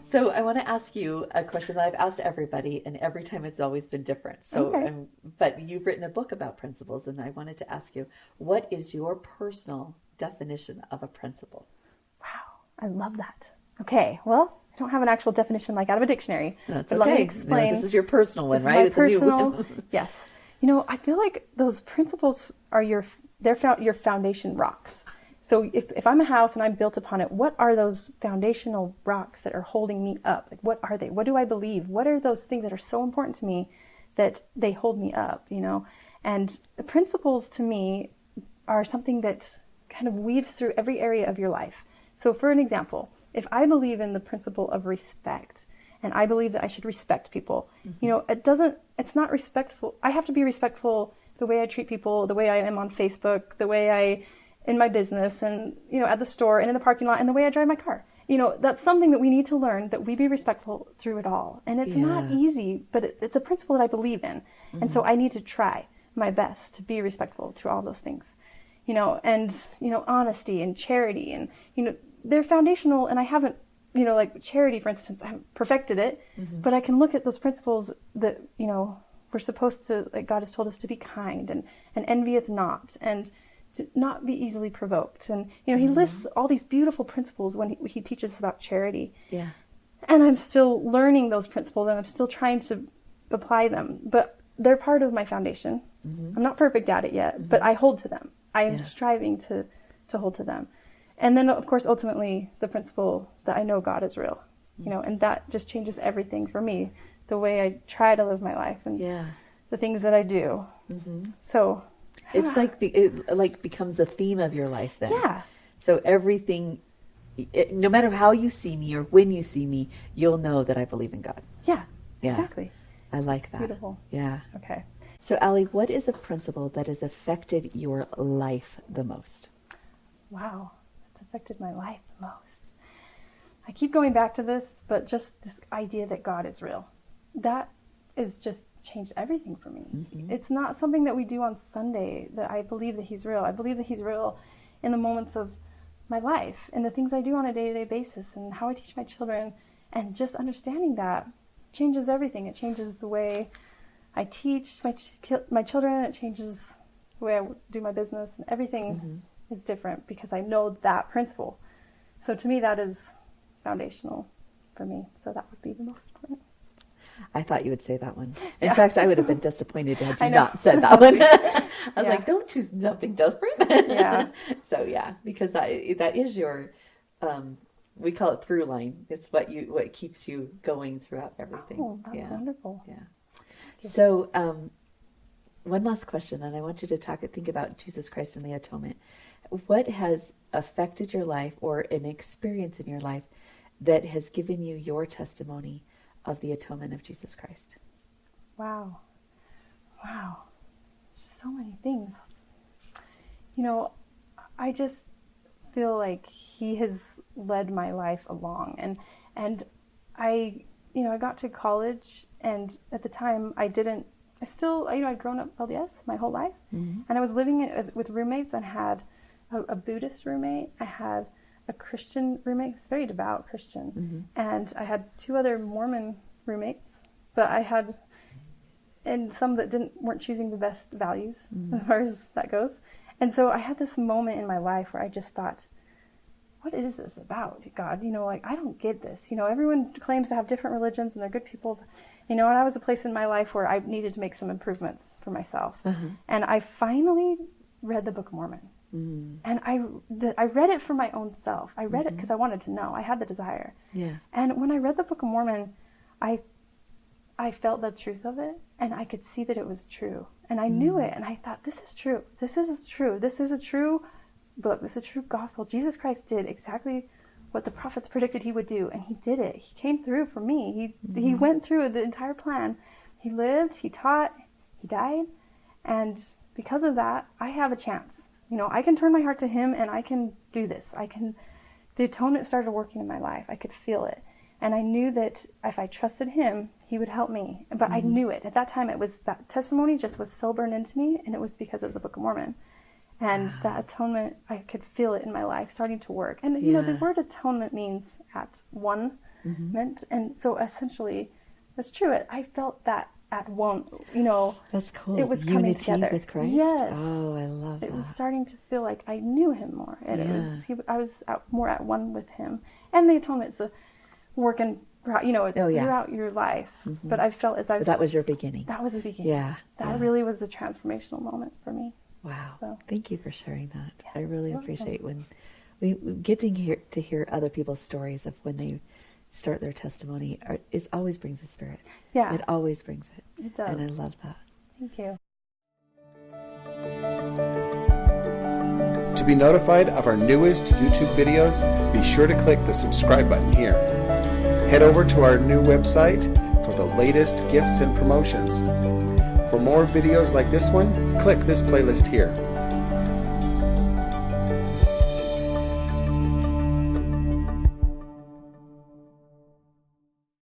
So I want to ask you a question that I've asked everybody, and every time it's always been different. So, Okay. but you've written a book about principles, and I wanted to ask you, what is your personal definition of a principle? Wow, I love that. Okay, well, I don't have an actual definition like out of a dictionary, That's but let me okay. No, explain. this is your personal one, This is right? my It's a new personal, one. yes. I feel like those principles are your foundation rocks. So if I'm a house and I'm built upon it, what are those foundational rocks that are holding me up? Like, what are they? What do I believe? What are those things that are so important to me that they hold me up, And the principles to me are something that kind of weaves through every area of your life. So for an example, if I believe in the principle of respect, and I believe that I should respect people, it's not respectful. I have to be respectful the way I treat people, the way I am on Facebook, the way in my business, and, at the store and in the parking lot, and the way I drive my car. That's something that we need to learn, that we be respectful through it all. And it's not easy, but it's a principle that I believe in. And so I need to try my best to be respectful through all those things. And honesty and charity, and, they're foundational, and I haven't, like charity, for instance, I haven't perfected it, but I can look at those principles that, we're supposed to, like God has told us to be kind, and envieth not, and to not be easily provoked. And, he lists all these beautiful principles when he teaches us about charity. Yeah. And I'm still learning those principles, and I'm still trying to apply them, but they're part of my foundation. I'm not perfect at it yet, but I hold to them. I am striving to hold to them. And then, of course, ultimately, the principle that I know God is real, and that just changes everything for me, the way I try to live my life and the things that I do. So it's it becomes a theme of your life then. Yeah. So everything, no matter how you see me or when you see me, you'll know that I believe in God. Yeah, Yeah. exactly. I like that. Beautiful. Yeah. Okay. So, Allie, what is a principle that has affected your life the most? Wow, it's affected my life the most. I keep going back to this, but just this idea that God is real, that has just changed everything for me. It's not something that we do on Sunday, that I believe that he's real. I believe that he's real in the moments of my life and the things I do on a day-to-day basis and how I teach my children, and just understanding that changes everything. It changes the way I teach my children. It changes the way I do my business, and everything is different because I know that principle. So to me, that is foundational for me. So that would be the most important. I thought you would say that one. In fact, I would have been disappointed had you I know. not said that one. I was Yeah. like, don't choose something different. Yeah. So yeah, because that is your, we call it through line. It's what keeps you going throughout everything. Oh, that's wonderful. Yeah. So, one last question, and I want you to think about Jesus Christ and the atonement. What has affected your life, or an experience in your life that has given you your testimony of the atonement of Jesus Christ? Wow. So many things. I just feel like he has led my life along, and I got to college, and at the time I'd grown up LDS my whole life, and I was living with roommates, and had a Buddhist roommate. I had a Christian roommate who's very devout Christian, and I had two other Mormon roommates, but I had, and some that weren't choosing the best values as far as that goes. And so I had this moment in my life where I just thought, what is this about, God? I don't get this. Everyone claims to have different religions and they're good people. And I was a place in my life where I needed to make some improvements for myself. And I finally read the Book of Mormon. And I read it for my own self. I read it because I wanted to know. I had the desire. Yeah. And when I read the Book of Mormon, I felt the truth of it, and I could see that it was true. And I knew it, and I thought, this is true. This is true. This is a true book. This is a true gospel. Jesus Christ did exactly what the prophets predicted he would do, and he did it. He came through for me. He went through the entire plan. He lived, he taught, he died, and because of that, I have a chance. I can turn my heart to him, and I can do this. The atonement started working in my life. I could feel it. And I knew that if I trusted him, he would help me. But I knew it. At that time, that testimony just was so burned into me, and it was because of the Book of Mormon. And that atonement, I could feel it in my life starting to work. And, the word atonement means at one. meant. And so essentially, that's true. I felt that at one, That's cool. it was coming Unity together. with Christ. Yes. Oh, I love that. It was starting to feel like I knew him more. And Yeah. I was more at one with him. And the atonement's a work in, throughout your life. But I felt But that was your beginning. that was the beginning. Yeah. That really was the transformational moment for me. Wow. So. Thank you for sharing that. I you're really welcome. appreciate when we get to hear other people's stories of when they start their testimony. It always brings the Spirit. Yeah. It always brings it. It does. And I love that. Thank you. To be notified of our newest YouTube videos, be sure to click the subscribe button here. Head over to our new website for the latest gifts and promotions. For more videos like this one, click this playlist here.